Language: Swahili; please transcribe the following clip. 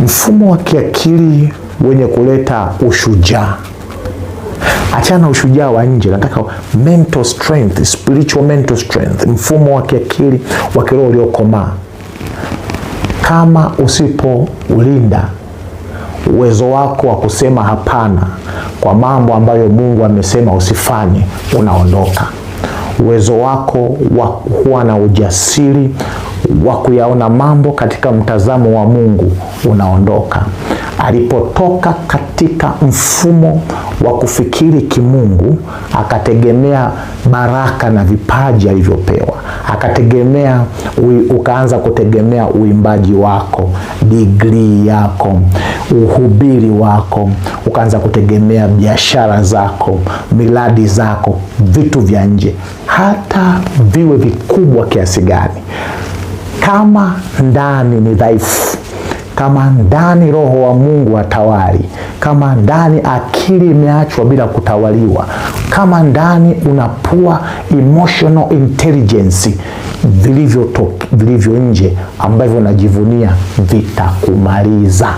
Mfumo wa kiakili wenye kuleta ushujaa. Achana na ushujaa wa nje, nataka mental strength, spiritual mental strength, mfumo wa kiakili wa kiroho uliokomaa. Kama usipoulinda uwezo wako wa kusema hapana kwa mambo ambayo Mungu amesema usifanye, unaondoka. Uwezo wako wa kuwa na ujasiri wa kuyaona mambo katika mtazamo wa Mungu unaondoka. Alipotoka katika mfumo wa kufikiri kimungu, akategemea baraka na vipaji alivyopewa, ukaanza kutegemea uimbaji wako, degree yako, uhubiri wako, ukaanza kutegemea biashara zako, miradi zako, vitu vya nje, hata viwe vikubwa kiasi gani. Kama ndani ni dhaifu, kama ndani Roho wa Mungu hatawali, kama ndani akili imeachwa bila kutawaliwa, kama ndani unapua emotional intelligence, vilivyo nje ambavyo unajivunia vitakumaliza.